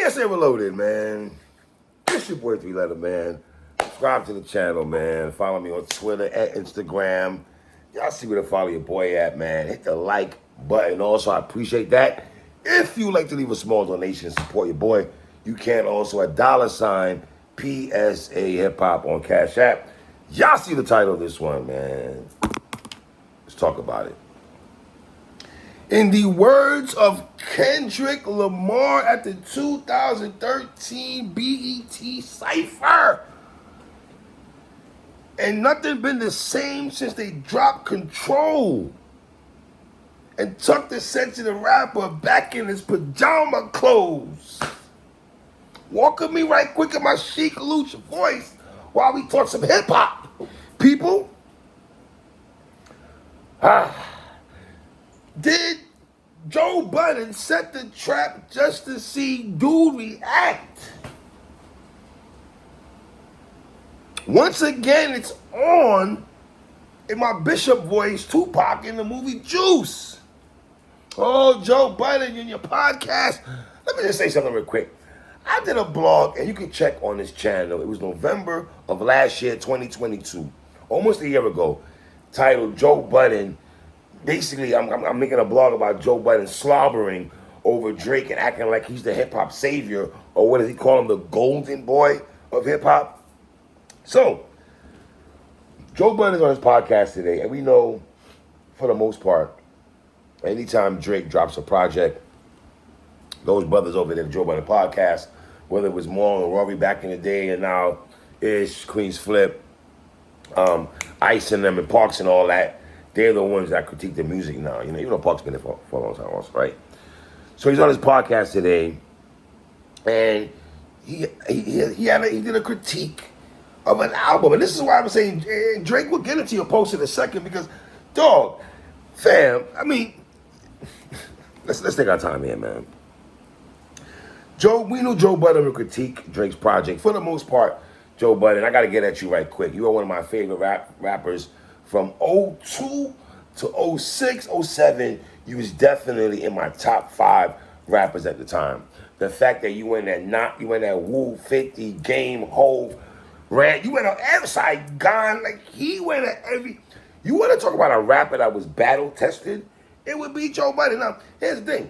PSA Reloaded, man. It's your boy 3-Letter, man. Subscribe to the channel, man. Follow me on Twitter, at Instagram. Y'all see where to follow your boy at, man. Hit the like button. Also, I appreciate that. If you like to leave a small donation and support your boy, you can also at $PSA Hip-Hop on Cash App. Y'all see the title of this one, man. Let's talk about it. In the words of Kendrick Lamar at the 2013 BET Cypher, and nothing been the same since they dropped Control and tucked the sensitive rapper back in his pajama clothes. Walk with me right quick in my chic lucha voice while we talk some hip-hop. People, did Joe Budden set the trap just to see dude react? Once again, it's on in my Bishop voice, Tupac in the movie Juice. Oh, Joe Budden in your podcast. Let me just say something real quick. I did a blog, and you can check on this channel. It was November of last year, 2022, almost a year ago, titled Joe Budden. Basically, I'm making a blog about Joe Budden slobbering over Drake and acting like he's the hip-hop savior, or what does he call him, the golden boy of hip-hop? So, Joe Budden is on his podcast today, and we know, for the most part, anytime Drake drops a project, those brothers over there, the Joe Budden podcast, whether it was Maul and Rory back in the day, and now Ish, Queen's Flip, Ice and them, and Parks and all that, they're the ones that critique the music now. You know, even though Park's been there for a long time also, right? So he's on his podcast today, and he did a critique of an album. And this is why I'm saying, Drake, we'll get into your post in a second, because, dog, fam, I mean, let's take our time here, man. We knew Joe Budden would critique Drake's project. For the most part, Joe Budden, I got to get at you right quick. You are one of my favorite rappers from 02 to 06, 07. You was definitely in my top 5 rappers at the time. The fact that you went that Woo, 50, Game, Hove, Rant, you went on every side, Gone, like he went at every. You want to talk about a rapper that was battle tested? It would be Joe Budden. Now, here's the thing.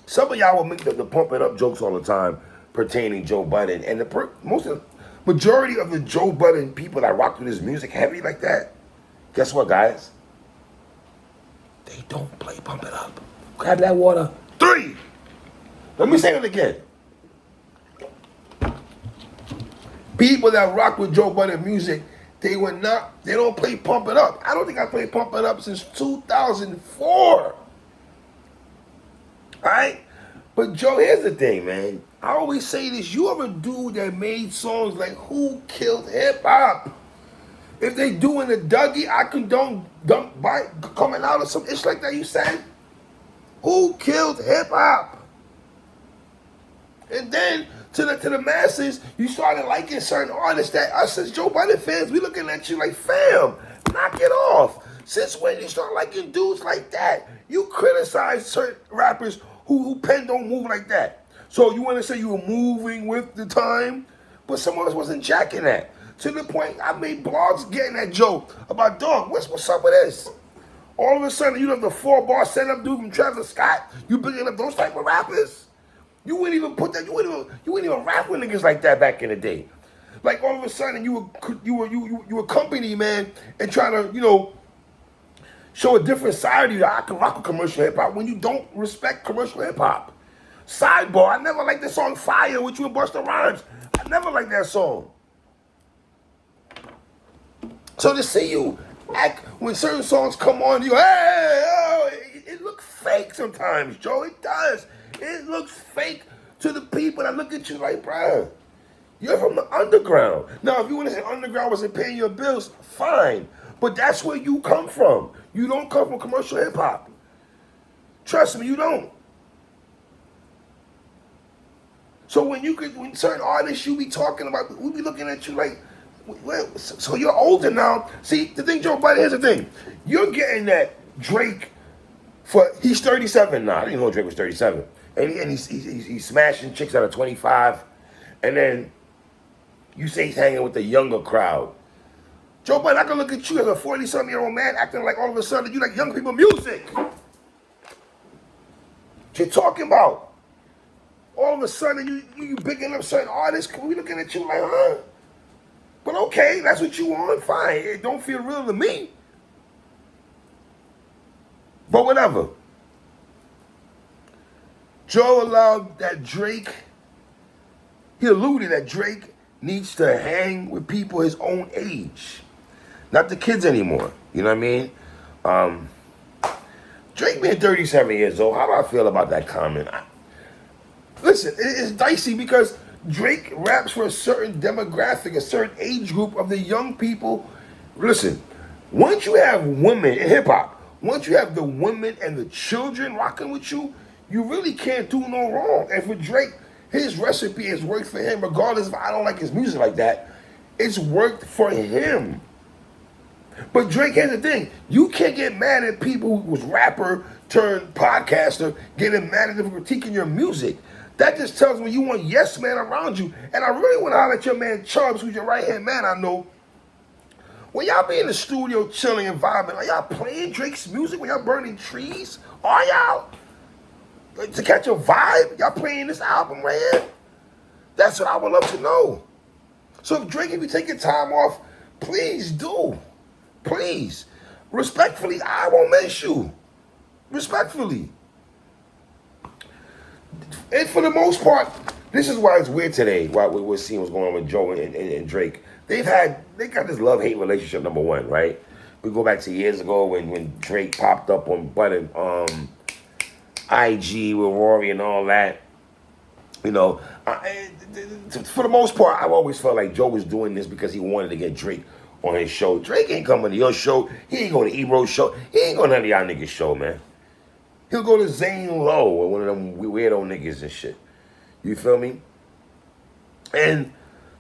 Some of y'all will make the pump it up jokes all the time pertaining Joe Budden, and majority of the Joe Budden people that rock with his music heavy like that, guess what, guys? They don't play pump it up. Grab that water. 3. Let me say it again. People that rock with Joe Budden music, they don't play pump it up. I don't think I played pump it up since 2004. Alright? But Joe, here's the thing, man. I always say this. You are a dude that made songs like Who Killed Hip Hop? If they doing the Dougie, I condone coming out of some ish like that, you said? Who killed hip hop? And then to the masses, you started liking certain artists that us as Joe Budden fans, we looking at you like, fam, knock it off. Since when you start liking dudes like that? You criticize certain rappers who pen don't move like that. So you want to say you were moving with the time, but someone else wasn't jacking that. To the point, I made blogs getting that joke about, dog, what's up with this? All of a sudden, you know the 4-bar setup dude from Travis Scott. You bringing up those type of rappers? You wouldn't even put that. You wouldn't even rap with niggas like that back in the day. Like all of a sudden, you were company, man, and trying to show a different side of you that I can rock with commercial hip hop when you don't respect commercial hip hop. Sidebar, I never liked the song Fire with you and Busta Rhymes. I never liked that song. So to see you act when certain songs come on, you it looks fake sometimes, Joe. It does. It looks fake to the people that look at you like, bruh, you're from the underground. Now, if you want to say underground wasn't paying your bills, fine. But that's where you come from. You don't come from commercial hip hop. Trust me, you don't. So when certain artists you be talking about, we be looking at you like, well, so you're older now. See, the thing, Joe Budden, here's the thing. You're getting that Drake he's 37 now. I didn't know Drake was 37. and he's smashing chicks out of 25, and then you say he's hanging with the younger crowd. Joe Budden, I can look at you as a 40-something-year-old man acting like all of a sudden you like young people music. What you're talking about? All of a sudden you bigging up certain artists. We looking at you like, huh? But okay, that's what you want. Fine. It don't feel real to me. But whatever. Joe allowed that Drake. He alluded that Drake needs to hang with people his own age. Not the kids anymore. You know what I mean? Drake being 37 years old, how do I feel about that comment? Listen, it's dicey because Drake raps for a certain demographic, a certain age group of the young people. Listen, once you have women in hip-hop, once you have the women and the children rocking with you, you really can't do no wrong. And for Drake, his recipe has worked for him, regardless if I don't like his music like that. It's worked for him. But Drake, here's the thing. You can't get mad at people who was rapper turned podcaster getting mad at them for critiquing your music. That just tells me you want yes man around you. And I really want to holler at your man Chubbs, who's your right-hand man, I know. When y'all be in the studio chilling and vibing, are y'all playing Drake's music when y'all burning trees? Are y'all? To catch a vibe? Y'all playing this album right here? That's what I would love to know. So if Drake, if you take your time off, please do. Please. Respectfully, I won't miss you. Respectfully. And for the most part, this is why it's weird today, why we're seeing what's going on with Joe and Drake. They got this love-hate relationship, number one, right? We go back to years ago when Drake popped up on Budden, IG with Rory and all that. You know, for the most part, I've always felt like Joe was doing this because he wanted to get Drake on his show. Drake ain't coming to your show. He ain't going to Ebro's show. He ain't going to none of y'all niggas' show, man. He'll go to Zane Lowe or one of them weirdo niggas and shit. You feel me? And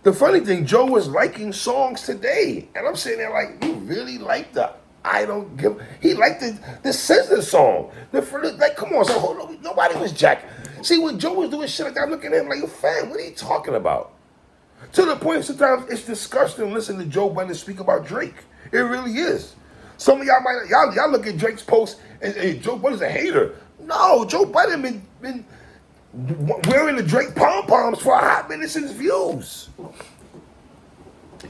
the funny thing, Joe was liking songs today. And I'm sitting there like, you really like the I Don't Give... He liked the Scissor song. Like, come on, so hold on. Nobody was jack. See, when Joe was doing shit like that, I'm looking at him like, fam, what are you talking about? To the point sometimes it's disgusting listening to Joe Budden speak about Drake. It really is. Some of y'all might y'all look at Drake's post and Joe Budden's a hater. No, Joe Budden been wearing the Drake pom-poms for a hot minute since Views.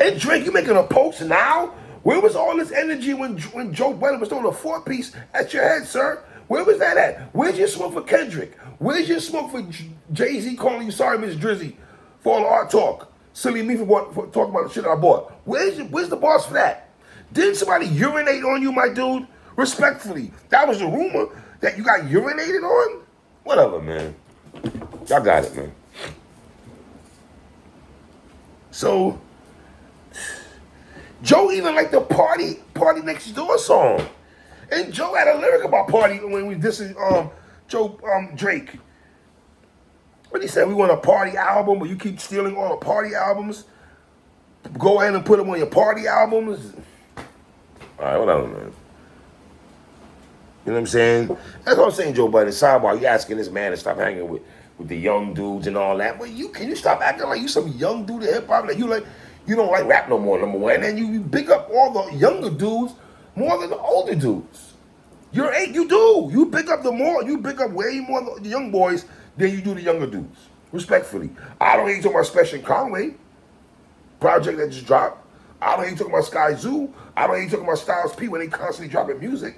And Drake, you making a post now? Where was all this energy when Joe Budden was throwing a 4-piece at your head, sir? Where was that at? Where's your smoke for Kendrick? Where's your smoke for Jay-Z calling you sorry, Miss Drizzy, for all the art talk? Silly me for talking about the shit I bought. Where's the boss for that? Didn't somebody urinate on you, my dude? Respectfully. That was a rumor that you got urinated on? Whatever, man. Y'all got it, man. So, Joe even liked the Party Next Door song. And Joe had a lyric about party when we dissing Drake. What he said, we want a party album, but you keep stealing all the party albums. Go ahead and put them on your party albums. All right, whatever, man. You know what I'm saying? That's what I'm saying, Joe Budden. Sidebar, you asking this man to stop hanging with the young dudes and all that. But can you stop acting like you some young dude in hip-hop? Like you don't like rap no more, number one. And then you pick up all the younger dudes more than the older dudes. You do. You pick up way more of the young boys than you do the younger dudes. Respectfully. I don't hate talking about Special Conway project that just dropped. I don't hate talking about Sky Zoo. I don't hate talking about Styles P when they constantly dropping music.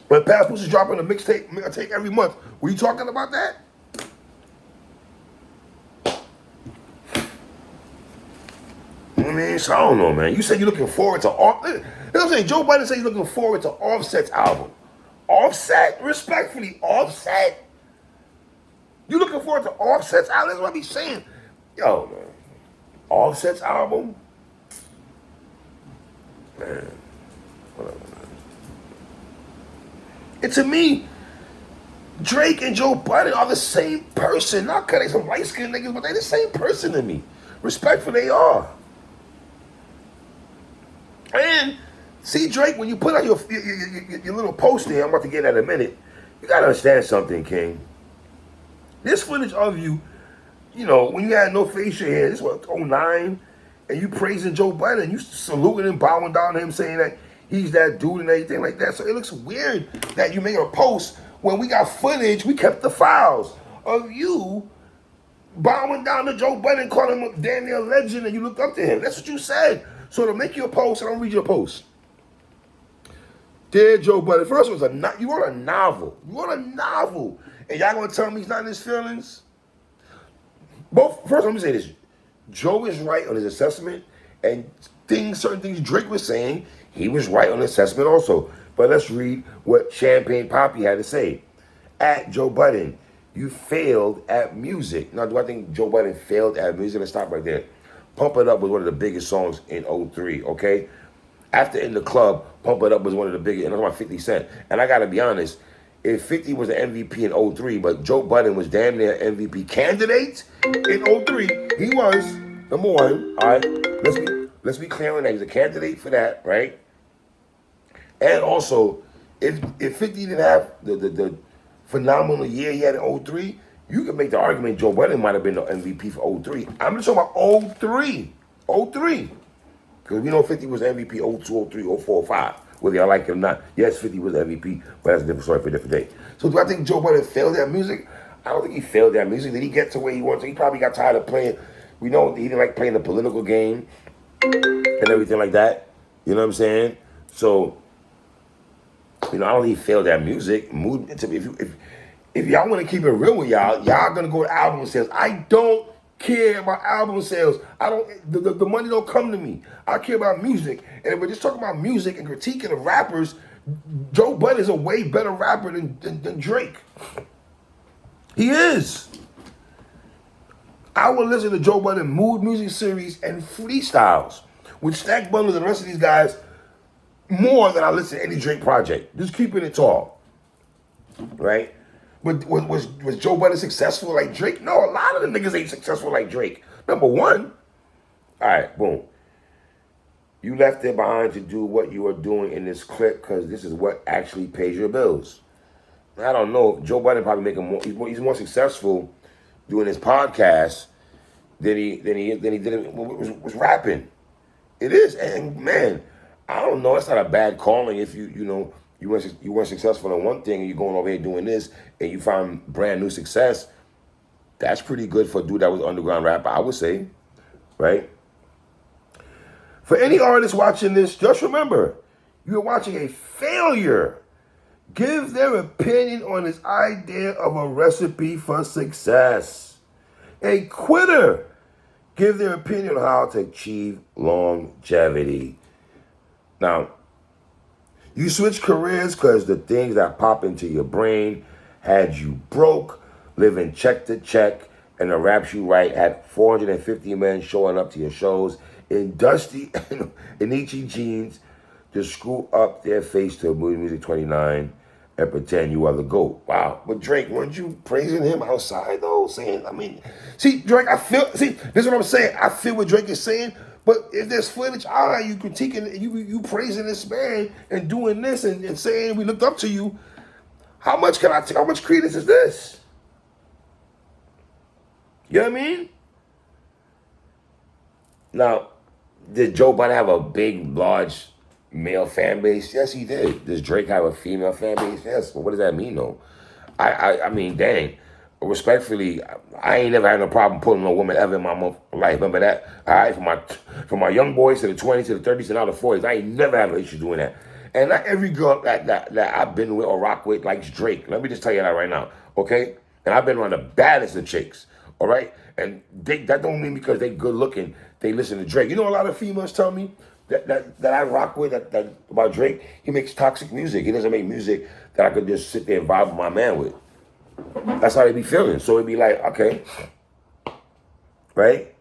When Past Push is dropping a mixtape every month, were you talking about that? You know what I mean? So I don't know, man. You said you're looking forward to all. You know what I'm saying? Joe Budden said he's looking forward to Offset's album. Offset? Respectfully, Offset? You looking forward to Offset's album? That's what I be saying. Yo, man. Offset's album? Man. Whatever, man. And to me, Drake and Joe Budden are the same person. Not because they some light-skinned niggas, but they the same person to me. Respectfully, they are. And see, Drake, when you put out your little post there, I'm about to get that in a minute. You gotta understand something, King. This footage of you, when you had no facial hair, this was 09, and you praising Joe Budden, you saluting him, bowing down to him, saying that he's that dude and everything like that. So it looks weird that you make a post when we got footage, we kept the files of you bowing down to Joe Budden, calling him damn near a legend, and you looked up to him. That's what you said. So to make you a post, I don't read your post. Dear Joe Budden, first it was you wrote a novel. You wrote a novel. And y'all gonna tell me he's not in his feelings? First, let me say this. Joe is right on his assessment, and certain things Drake was saying, he was right on the assessment also. But let's read what Champagne Poppy had to say. At Joe Budden, you failed at music. Now, do I think Joe Budden failed at music? Let's stop right there. Pump It Up was one of the biggest songs in 03, okay? After In the Club, Pump It Up was one of the biggest, and I'm talking about 50 Cent. And I gotta be honest, if 50 was the MVP in 03, but Joe Budden was damn near MVP candidate in 03, he was number one. All right, let's be clear on that. He's a candidate for that, right? And also, if 50 didn't have the phenomenal year he had in 03, you can make the argument Joe Budden might have been the MVP for 03. I'm just talking about 03. 03. Because we know 50 was MVP 02, 03, 04, 05. Whether y'all like it or not. Yes, 50 was MVP, but that's a different story for a different day. So do I think Joe Budden failed at music? I don't think he failed at music. Did he get to where he wanted to? He probably got tired of playing. We know he didn't like playing the political game and everything like that. You know what I'm saying? So, I don't think he failed at music. If y'all want to keep it real with y'all gonna go to album sales. I don't care about album sales. The money don't come to me. I care about music. And if we're just talking about music and critiquing the rappers, Joe Budden is a way better rapper than Drake. He is. I will listen to Joe Budden mood music series and freestyles with Stack Bundles and the rest of these guys more than I listen to any Drake project. Just keeping it tall. Right? But was Joe Budden successful like Drake? No, a lot of the niggas ain't successful like Drake. Number one. All right, boom. You left it behind to do what you are doing in this clip because this is what actually pays your bills. I don't know. Joe Budden probably he's more successful doing his podcast than he did it was rapping. It is, and man, I don't know. It's not a bad calling if you weren't successful in one thing and you're going over here doing this and you find brand new success. That's pretty good for a dude that was an underground rapper, I would say, right? For any artist watching this, just remember, you're watching a failure. Give their opinion on his idea of a recipe for success. A quitter. Give their opinion on how to achieve longevity. Now, you switch careers because the things that pop into your brain had you broke, living check to check, and the raps you write had 450 men showing up to your shows in dusty and itchy jeans to screw up their face to Movie Music 29 and pretend you are the GOAT. Wow. But Drake, weren't you praising him outside though? See, Drake, this is what I'm saying. I feel what Drake is saying, but if there's footage, you critiquing, you praising this man and doing this and saying we looked up to you, how much credence is this? You know what I mean? Now, did Joe Budden have a big, large male fan base? Yes, he did. Does Drake have a female fan base? Yes. But what does that mean, though? I mean, dang. Respectfully, I ain't never had no problem pulling a woman ever in my life. Remember that? All right, from my young boys to the 20s to the 30s and now the 40s, I ain't never had an issue doing that. And not every girl that I've been with or rock with likes Drake. Let me just tell you that right now, okay? And I've been around the baddest of chicks, all right? And that don't mean because they good looking, they listen to Drake. You know, a lot of females tell me that I rock with that about Drake. He makes toxic music. He doesn't make music that I could just sit there and vibe with my man with. That's how they be feeling. So it'd be like, okay, right?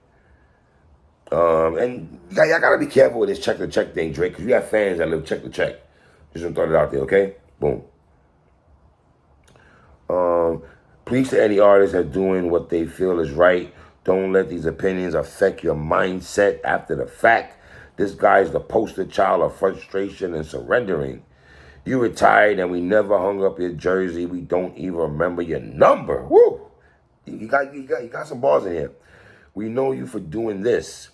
And y'all gotta be careful with this check to check thing, Drake, because you have fans that live check to check. Just gonna throw it out there, okay? Boom. Please to any artist that's doing what they feel is right. Don't let these opinions affect your mindset after the fact. This guy is the poster child of frustration and surrendering. You retired and we never hung up your jersey. We don't even remember your number. Woo! You got some balls in here. We know you for doing this.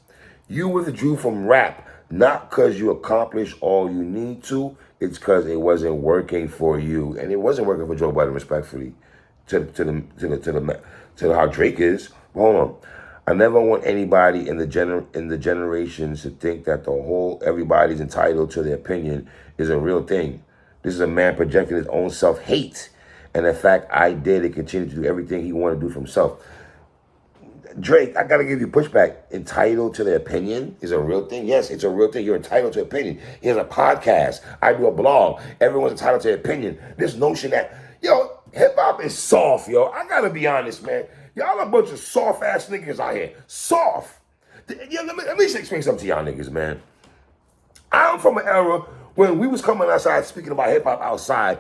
You withdrew from rap, not because you accomplished all you need to. It's because it wasn't working for you, and it wasn't working for Joe Budden, respectfully, to how Drake is. Hold on. I never want anybody in the generations to think that the whole everybody's entitled to their opinion is a real thing. This is a man projecting his own self-hate, and the fact I did and continue to do everything he wanted to do for himself. Drake, I gotta give you pushback. Entitled to their opinion is a real thing. Yes, it's a real thing. You're entitled to opinion. He has a podcast. I do a blog. Everyone's entitled to their opinion. This notion that, yo, hip hop is soft, yo. I gotta be honest, man. Y'all a bunch of soft ass niggas out here. Soft. Yeah, let me explain something to y'all niggas, man. I'm from an era when we was coming outside speaking about hip hop outside.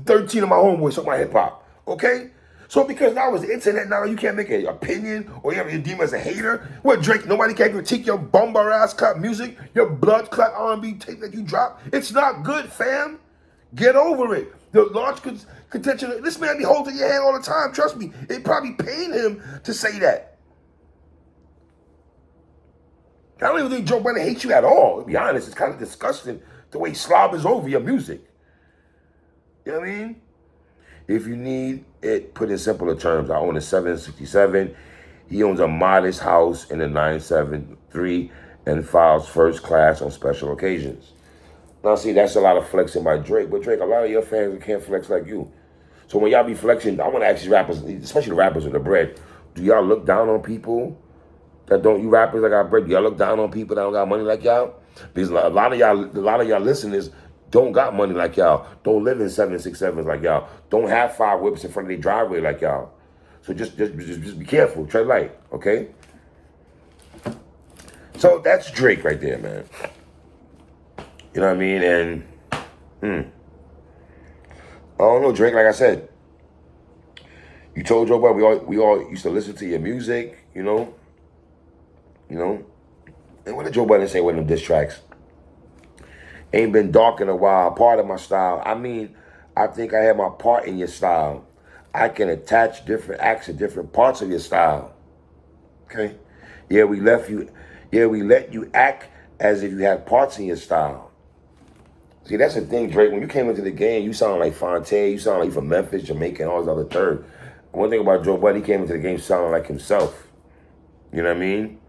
13 of my homeboys talking about hip hop. Okay? So because now it's the internet, now you can't make an opinion or you have your deem as a hater. What, Drake, nobody can critique your bumper ass cut music, your blood clot R&B tape that you drop? It's not good, fam. Get over it. The large contention, this man be holding your hand all the time. Trust me, it probably pained him to say that. I don't even think Joe Budden hates you at all. To be honest, it's kind of disgusting the way he slobbers over your music. You know what I mean? If you need it, put in simpler terms, I own a 767. He owns a modest house in a 973 and files first class on special occasions. Now, see, that's a lot of flexing by Drake. But Drake, a lot of your fans can't flex like you. So when y'all be flexing, I want to ask you rappers, especially the rappers with the bread, do y'all look down on people that don't, you rappers that got bread, do y'all look down on people that don't got money like y'all? Because a lot of y'all listeners don't got money like y'all. Don't live in 767s like y'all. Don't have 5 whips in front of their driveway like y'all. So just be careful. Tread light, okay? So that's Drake right there, man. You know what I mean? And I don't know, Drake. Like I said, you told Joe Budden we all used to listen to your music. You know. And what did Joe Budden say with them diss tracks? Ain't been dark in a while, part of my style. I mean, I think I have my part in your style. I can attach different acts to different parts of your style. Okay? Yeah, we let you act as if you had parts in your style. See, that's the thing, Drake. When you came into the game, you sound like Fonte, you sound like you from Memphis, Jamaica, and all this other third. One thing about Joe Budden, he came into the game sounding like himself. You know what I mean?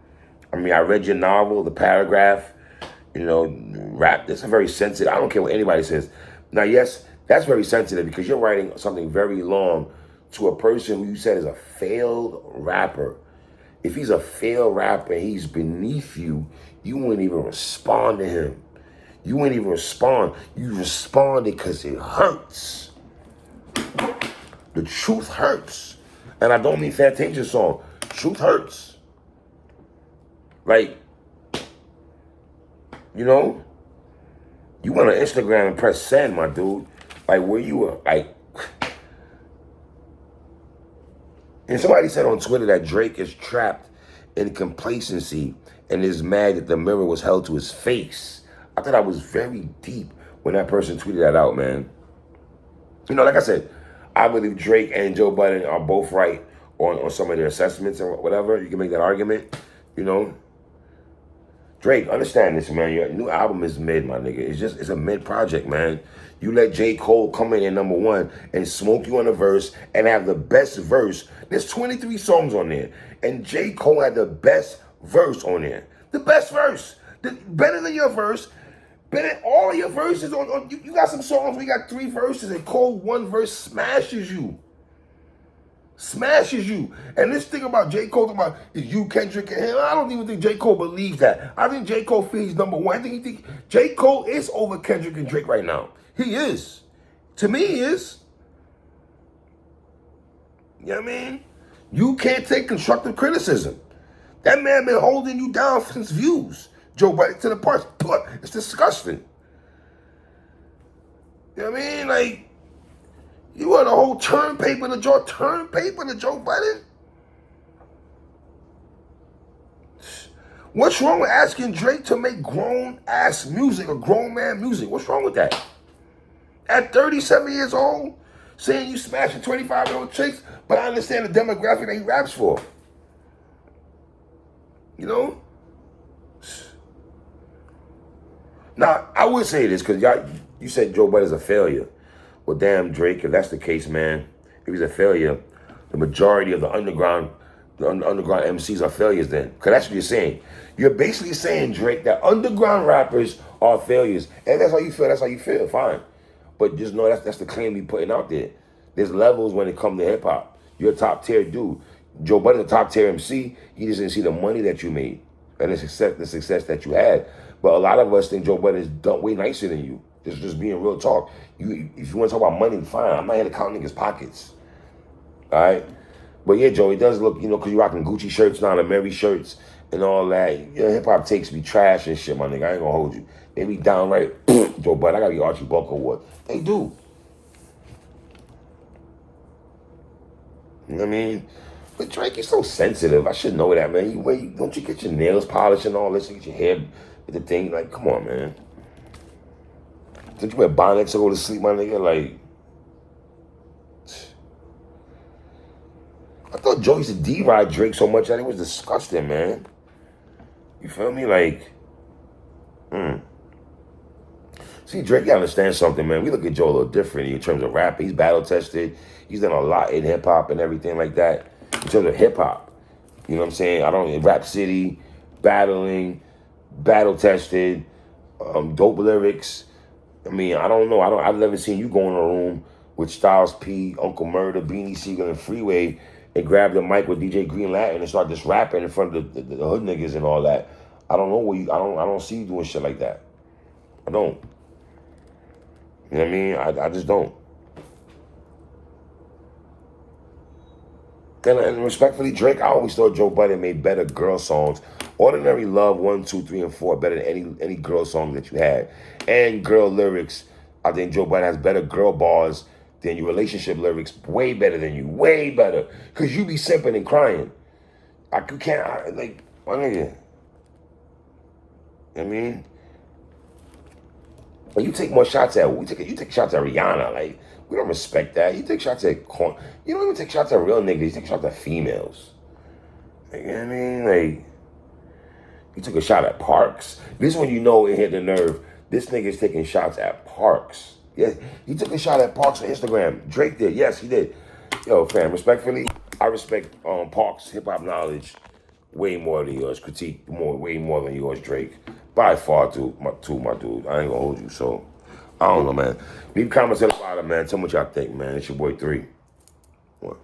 I read your novel, the paragraph. Rap, that's a very sensitive, I don't care what anybody says. Now, yes, that's very sensitive because you're writing something very long to a person who you said is a failed rapper. If he's a failed rapper and he's beneath you, you wouldn't even respond to him. You wouldn't even respond. You responded because it hurts. The truth hurts. And I don't mean Fantasia song. Truth hurts. Like, you went on Instagram and press send, my dude. Like, where you were, like. And somebody said on Twitter that Drake is trapped in complacency and is mad that the mirror was held to his face. I thought I was very deep when that person tweeted that out, man. Like I said, I believe Drake and Joe Budden are both right on some of their assessments and whatever. You can make that argument, Drake, understand this, man. Your new album is mid, my nigga. It's a mid project, man. You let J. Cole come in at number 1 and smoke you on the verse and have the best verse. There's 23 songs on there. And J. Cole had the best verse on there. The best verse. Better than your verse. Better than all of your verses. You got some songs where you got 3 verses and Cole 1 verse smashes you. Smashes you. And this thing about J. Cole, about is you, Kendrick, and him, I don't even think J. Cole believes that. I think J. Cole feels he's number 1. I think he thinks J. Cole is over Kendrick and Drake right now. He is. To me, he is. You know what I mean? You can't take constructive criticism. That man been holding you down since Views. Joe Budden to the parts. It's disgusting. You know what I mean? Like, you want a whole term paper to Joe Budden? What's wrong with asking Drake to make grown-ass music or grown man music? What's wrong with that? At 37 years old, saying you smashing 25-year-old chicks, but I understand the demographic that he raps for. You know? Now, I would say this, because you said Joe Budden's a failure. Well, damn, Drake, if that's the case, man, if he's a failure, the majority of the underground MCs are failures then. Because that's what you're saying. You're basically saying, Drake, that underground rappers are failures. And that's how you feel, fine. But just know that's the claim you're putting out there. There's levels when it comes to hip-hop. You're a top-tier dude. Joe Budden's a top-tier MC. He just didn't see the money that you made and the success that you had. But a lot of us think Joe Budden is way nicer than you. Just being real talk. If you want to talk about money, fine. I'm not here to count niggas' pockets. All right? But yeah, Joe, it does look, because you're rocking Gucci shirts now, the Mary shirts and all that. Hip-hop takes be trash and shit, my nigga. I ain't gonna hold you. They be downright, Joe Budden, I gotta get Archie Bunker Award. They do. You know what I mean? But Drake, you're so sensitive. I should know that, man. Don't you get your nails polished and all this? You get your hair with the thing? Like, come on, man. Don't you wear bonnets to go to sleep, my nigga? Like, I thought Joe used to D-ride Drake so much that it was disgusting, man. You feel me? Like, See, Drake, you understand something, man. We look at Joe a little different in terms of rap. He's battle-tested. He's done a lot in hip-hop and everything like that. In terms of hip-hop. You know what I'm saying? Rap City, battling, battle-tested, dope lyrics. I mean, I don't know. I've never seen you go in a room with Styles P, Uncle Murder, Beanie Siegel, and Freeway and grab the mic with DJ Green Latin and start just rapping in front of the hood niggas and all that. I don't know where I don't see you doing shit like that. I don't. You know what I mean? I just don't. And respectfully, Drake, I always thought Joe Budden made better girl songs. Ordinary Love 1, 2, 3, and 4 better than any girl song that you had. And girl lyrics, I think Joe Budden has better girl bars than your relationship lyrics. Way better than you. Way better. Because you be simping and crying. My nigga. You know what I mean? You take more shots at, you take shots at Rihanna. Like, we don't respect that. You take shots at, you don't even take shots at real niggas. You take shots at females. Like, you know what I mean? Like, you took a shot at Parks. This one you know it hit the nerve. This nigga's taking shots at Parks. Yeah, he took a shot at Parks on Instagram. Drake did. Yes, he did. Yo, fam, respectfully, I respect Parks' hip-hop knowledge way more than yours. Critique way more than yours, Drake. By far, my dude. I ain't gonna hold you, so I don't know, man. Leave comments in the bottom, man. Tell me what y'all think, man. It's your boy 3. What?